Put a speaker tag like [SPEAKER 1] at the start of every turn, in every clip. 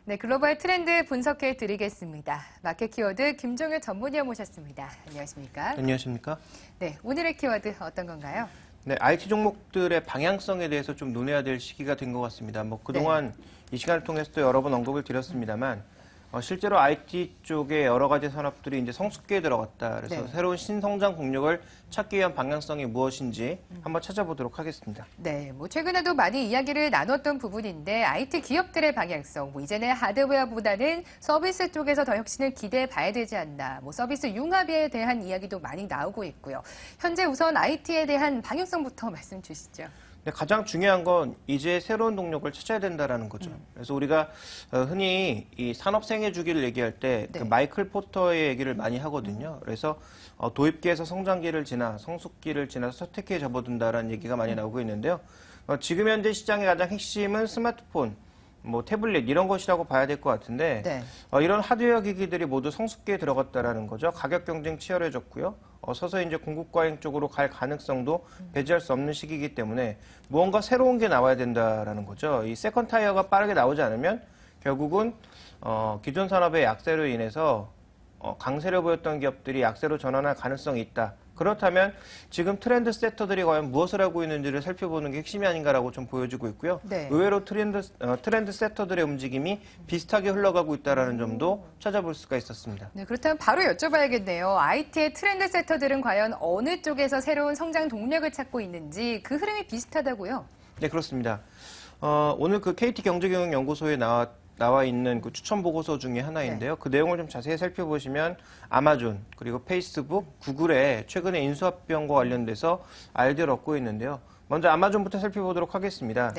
[SPEAKER 1] 네, 글로벌 트렌드 분석해 드리겠습니다. 마켓 키워드 김종일 전문위원 모셨습니다. 안녕하십니까?
[SPEAKER 2] 안녕하십니까?
[SPEAKER 1] 네, 오늘의 키워드 어떤 건가요?
[SPEAKER 2] 네, IT 종목들의 방향성에 대해서 좀 논해야 될 시기가 된 것 같습니다. 그동안 이 시간을 통해서도 여러 번 언급을 드렸습니다만, 실제로 IT 쪽에 여러 가지 산업들이 이제 성숙기에 들어갔다. 그래서 새로운 신성장 동력을 찾기 위한 방향성이 무엇인지 한번 찾아보도록 하겠습니다.
[SPEAKER 1] 네, 최근에도 많이 이야기를 나눴던 부분인데 IT 기업들의 방향성, 이제는 하드웨어보다는 서비스 쪽에서 더 혁신을 기대해 봐야 되지 않나. 서비스 융합에 대한 이야기도 많이 나오고 있고요. 현재 우선 IT에 대한 방향성부터 말씀 주시죠.
[SPEAKER 2] 네, 가장 중요한 건 이제 새로운 동력을 찾아야 된다는 거죠. 그래서 우리가 흔히 이 산업 생애 주기를 얘기할 때 그 마이클 포터의 얘기를 많이 하거든요. 그래서 도입기에서 성장기를 지나 성숙기를 지나서 쇠퇴기에 접어든다라는 얘기가 많이 나오고 있는데요. 지금 현재 시장의 가장 핵심은 스마트폰, 태블릿 이런 것이라고 봐야 될 것 같은데 이런 하드웨어 기기들이 모두 성숙기에 들어갔다라는 거죠. 가격 경쟁 치열해졌고요. 서서히 이제 공급 과잉 쪽으로 갈 가능성도 배제할 수 없는 시기이기 때문에 무언가 새로운 게 나와야 된다라는 거죠. 이 세컨 타이어가 빠르게 나오지 않으면 결국은 기존 산업의 약세로 인해서 강세를 보였던 기업들이 약세로 전환할 가능성이 있다. 그렇다면 지금 트렌드 세터들이 과연 무엇을 하고 있는지를 살펴보는 게 핵심이 아닌가라고 좀 보여지고 있고요. 의외로 트렌드 세터들의 움직임이 비슷하게 흘러가고 있다는 점도 찾아볼 수가 있었습니다.
[SPEAKER 1] 네, 그렇다면 바로 여쭤봐야겠네요. IT의 트렌드 세터들은 과연 어느 쪽에서 새로운 성장 동력을 찾고 있는지 그 흐름이 비슷하다고요?
[SPEAKER 2] 네, 그렇습니다. 오늘 그 KT경제경영연구소에 나와 있는 그 추천 보고서 중에 하나인데요. 그 내용을 좀 자세히 살펴보시면 아마존, 그리고 페이스북, 구글의 최근에 인수합병과 관련돼서 아이디어를 얻고 있는데요. 먼저 아마존부터 살펴보도록 하겠습니다.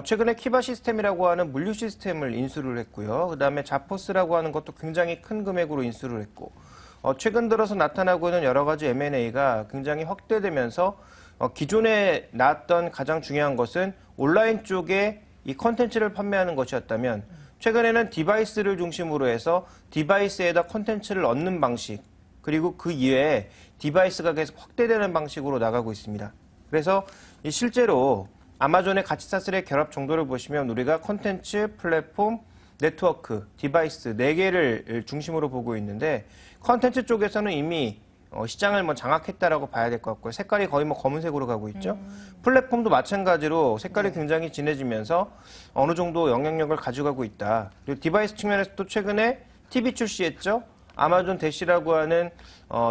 [SPEAKER 2] 최근에 키바 시스템이라고 하는 물류 시스템을 인수를 했고요. 그다음에 자포스라고 하는 것도 굉장히 큰 금액으로 인수를 했고, 최근 들어서 나타나고 있는 여러 가지 M&A가 굉장히 확대되면서 기존에 나왔던 가장 중요한 것은 온라인 쪽에 이 컨텐츠를 판매하는 것이었다면 최근에는 디바이스를 중심으로 해서 디바이스에다 컨텐츠를 얻는 방식, 그리고 그 이외에 디바이스가 계속 확대되는 방식으로 나가고 있습니다. 그래서 실제로 아마존의 가치사슬의 결합 정도를 보시면 우리가 컨텐츠, 플랫폼, 네트워크, 디바이스 4개를 중심으로 보고 있는데, 컨텐츠 쪽에서는 이미 시장을 장악했다라고 봐야 될 것 같고요. 색깔이 거의 검은색으로 가고 있죠. 플랫폼도 마찬가지로 색깔이 굉장히 진해지면서 어느 정도 영향력을 가져가고 있다. 그리고 디바이스 측면에서도 최근에 TV 출시했죠. 아마존 대시라고 하는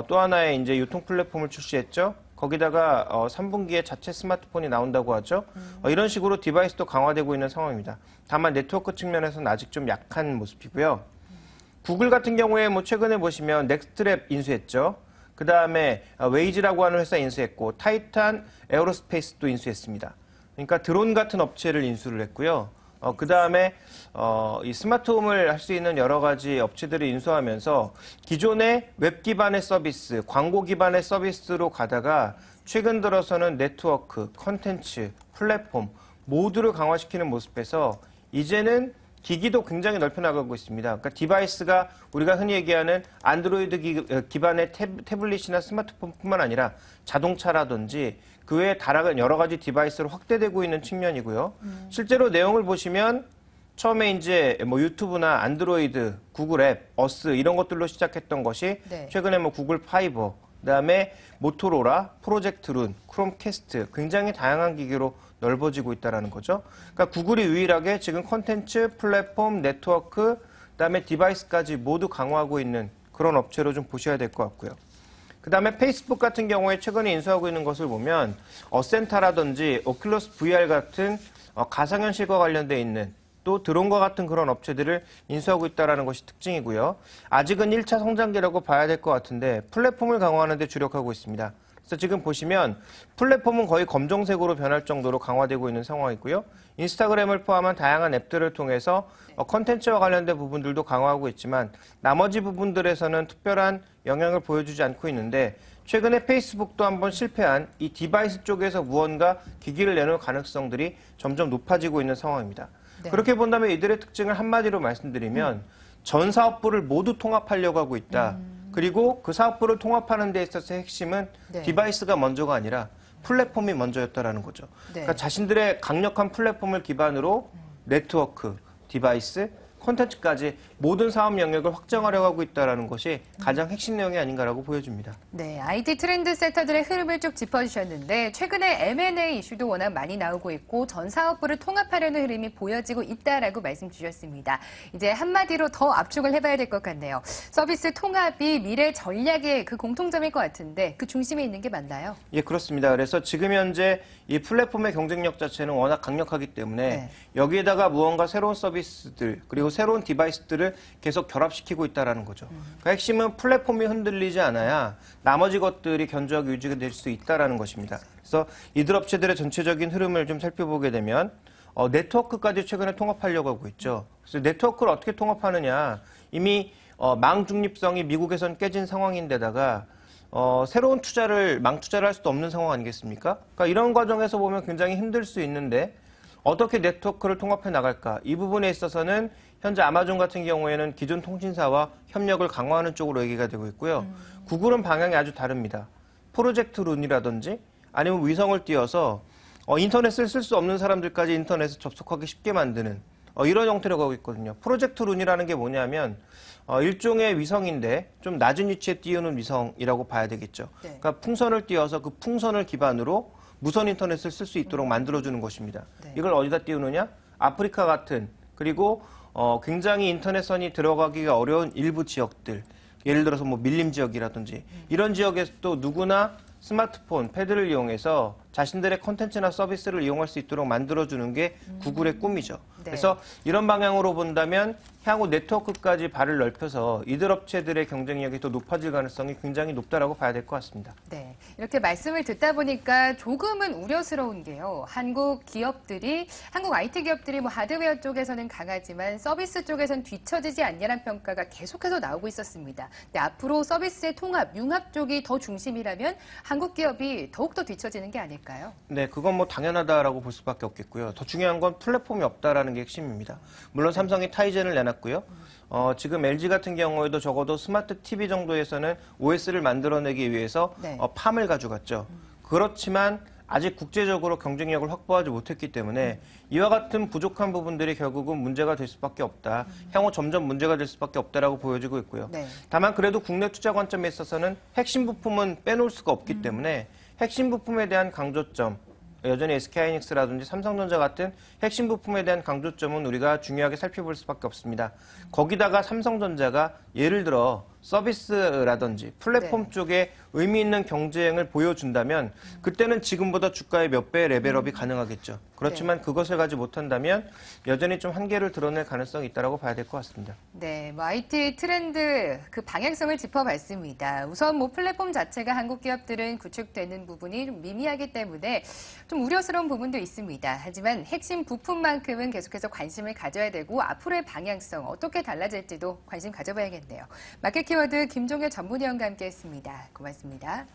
[SPEAKER 2] 또 하나의 이제 유통 플랫폼을 출시했죠. 거기다가 3분기에 자체 스마트폰이 나온다고 하죠. 이런 식으로 디바이스도 강화되고 있는 상황입니다. 다만 네트워크 측면에서는 아직 좀 약한 모습이고요. 구글 같은 경우에 최근에 보시면 넥스트랩 인수했죠. 그 다음에 웨이즈라고 하는 회사 인수했고, 타이탄 에어로스페이스도 인수했습니다. 그러니까 드론 같은 업체를 인수를 했고요. 그 다음에 이 스마트홈을 할 수 있는 여러 가지 업체들을 인수하면서 기존의 웹 기반의 서비스, 광고 기반의 서비스로 가다가 최근 들어서는 네트워크, 컨텐츠, 플랫폼 모두를 강화시키는 모습에서 이제는 기기도 굉장히 넓혀 나가고 있습니다. 그러니까 디바이스가 우리가 흔히 얘기하는 안드로이드 기반의 태블릿이나 스마트폰뿐만 아니라 자동차라든지 그 외에 다양한 여러 가지 디바이스로 확대되고 있는 측면이고요. 실제로 내용을 보시면 처음에 이제 유튜브나 안드로이드, 구글 앱, 어스 이런 것들로 시작했던 것이 최근에 구글 파이버, 그다음에 모토로라, 프로젝트 룬, 크롬캐스트 굉장히 다양한 기기로 넓어지고 있다는 거죠. 그러니까 구글이 유일하게 지금 콘텐츠, 플랫폼, 네트워크, 그다음에 디바이스까지 모두 강화하고 있는 그런 업체로 좀 보셔야 될 것 같고요. 그다음에 페이스북 같은 경우에 최근에 인수하고 있는 것을 보면 어센타라든지 오큘러스 VR 같은 가상현실과 관련돼 있는 또 드론과 같은 그런 업체들을 인수하고 있다는 것이 특징이고요. 아직은 1차 성장기라고 봐야 될 것 같은데 플랫폼을 강화하는 데 주력하고 있습니다. 그래서 지금 보시면 플랫폼은 거의 검정색으로 변할 정도로 강화되고 있는 상황이고요. 인스타그램을 포함한 다양한 앱들을 통해서 컨텐츠와 관련된 부분들도 강화하고 있지만 나머지 부분들에서는 특별한 영향을 보여주지 않고 있는데, 최근에 페이스북도 한번 실패한 이 디바이스 쪽에서 무언가 기기를 내놓을 가능성들이 점점 높아지고 있는 상황입니다. 그렇게 본다면 이들의 특징을 한마디로 말씀드리면 전 사업부를 모두 통합하려고 하고 있다. 그리고 그 사업부를 통합하는 데 있어서의 핵심은 디바이스가 먼저가 아니라 플랫폼이 먼저였다라는 거죠. 그러니까 자신들의 강력한 플랫폼을 기반으로 네트워크, 디바이스, 콘텐츠까지 모든 사업 영역을 확장하려고 하고 있다는 것이 가장 핵심 내용이 아닌가라고 보여집니다.
[SPEAKER 1] 네, IT 트렌드 섹터들의 흐름을 쭉 짚어주셨는데 최근에 M&A 이슈도 워낙 많이 나오고 있고 전 사업부를 통합하려는 흐름이 보여지고 있다라고 말씀 주셨습니다. 이제 한마디로 더 압축을 해봐야 될 것 같네요. 서비스 통합이 미래 전략의 그 공통점일 것 같은데 그 중심에 있는 게 맞나요?
[SPEAKER 2] 예, 그렇습니다. 그래서 지금 현재 이 플랫폼의 경쟁력 자체는 워낙 강력하기 때문에
[SPEAKER 1] 네.
[SPEAKER 2] 여기에다가 무언가 새로운 서비스들 그리고 새로운 디바이스들을 계속 결합시키고 있다는 거죠. 그러니까 핵심은 플랫폼이 흔들리지 않아야 나머지 것들이 견조하게 유지가 될 수 있다는 것입니다. 그래서 이들 업체들의 전체적인 흐름을 좀 살펴보게 되면 네트워크까지 최근에 통합하려고 하고 있죠. 그래서 네트워크를 어떻게 통합하느냐. 이미 망 중립성이 미국에선 깨진 상황인데다가 새로운 망 투자를 할 수도 없는 상황 아니겠습니까? 그러니까 이런 과정에서 보면 굉장히 힘들 수 있는데 어떻게 네트워크를 통합해 나갈까? 이 부분에 있어서는 현재 아마존 같은 경우에는 기존 통신사와 협력을 강화하는 쪽으로 얘기가 되고 있고요. 구글은 방향이 아주 다릅니다. 프로젝트 룬이라든지 아니면 위성을 띄워서 인터넷을 쓸 수 없는 사람들까지 인터넷에 접속하기 쉽게 만드는 이런 형태로 가고 있거든요. 프로젝트 룬이라는 게 뭐냐면 일종의 위성인데 좀 낮은 위치에 띄우는 위성이라고 봐야 되겠죠.
[SPEAKER 1] 네.
[SPEAKER 2] 그러니까 풍선을 띄워서 그 풍선을 기반으로 무선 인터넷을 쓸 수 있도록 만들어주는 것입니다.
[SPEAKER 1] 네.
[SPEAKER 2] 이걸 어디다 띄우느냐? 아프리카 같은 그리고 굉장히 인터넷선이 들어가기가 어려운 일부 지역들, 예를 들어서 뭐 밀림 지역이라든지 이런 지역에서 또 누구나 스마트폰, 패드를 이용해서 자신들의 콘텐츠나 서비스를 이용할 수 있도록 만들어주는 게 구글의 꿈이죠.
[SPEAKER 1] 네.
[SPEAKER 2] 그래서 이런 방향으로 본다면 향후 네트워크까지 발을 넓혀서 이들 업체들의 경쟁력이 더 높아질 가능성이 굉장히 높다라고 봐야 될 것 같습니다.
[SPEAKER 1] 네, 이렇게 말씀을 듣다 보니까 조금은 우려스러운 게요. 한국 IT 기업들이 뭐 하드웨어 쪽에서는 강하지만 서비스 쪽에서는 뒤처지지 않냐는 평가가 계속해서 나오고 있었습니다. 근데 앞으로 서비스의 통합, 융합 쪽이 더 중심이라면 한국 기업이 더욱더 뒤처지는 게 아닐까요?
[SPEAKER 2] 네, 그건 뭐 당연하다라고 볼 수밖에 없겠고요. 더 중요한 건 플랫폼이 없다라는 게 핵심입니다. 물론 삼성이 타이젠을 내놨고요. 지금 LG 같은 경우에도 적어도 스마트 TV 정도에서는 OS를 만들어내기 위해서
[SPEAKER 1] 네.
[SPEAKER 2] 팜을 가져갔죠. 그렇지만 아직 국제적으로 경쟁력을 확보하지 못했기 때문에 이와 같은 부족한 부분들이 결국은 문제가 될 수밖에 없다. 향후 점점 문제가 될 수밖에 없다라고 보여지고 있고요.
[SPEAKER 1] 네.
[SPEAKER 2] 다만 그래도 국내 투자 관점에 있어서는 핵심 부품은 빼놓을 수가 없기 때문에 핵심 부품에 대한 강조점, 여전히 SK하이닉스라든지 삼성전자 같은 핵심 부품에 대한 강조점은 우리가 중요하게 살펴볼 수밖에 없습니다. 거기다가 삼성전자가 예를 들어 서비스라든지 플랫폼
[SPEAKER 1] 네.
[SPEAKER 2] 쪽에 의미 있는 경쟁을 보여준다면 그때는 지금보다 주가의 몇 배의 레벨업이 가능하겠죠. 그렇지만 그것을 가지 못한다면 여전히 좀 한계를 드러낼 가능성이 있다고 봐야 될 것 같습니다.
[SPEAKER 1] 네, 뭐 IT 트렌드 그 방향성을 짚어봤습니다. 우선 뭐 플랫폼 자체가 한국 기업들은 구축되는 부분이 좀 미미하기 때문에 좀 우려스러운 부분도 있습니다. 하지만 핵심 부품만큼은 계속해서 관심을 가져야 되고 앞으로의 방향성 어떻게 달라질지도 관심 가져봐야겠네요. 마켓 키워드 김종현 전문위원과 함께했습니다. 고맙습니다.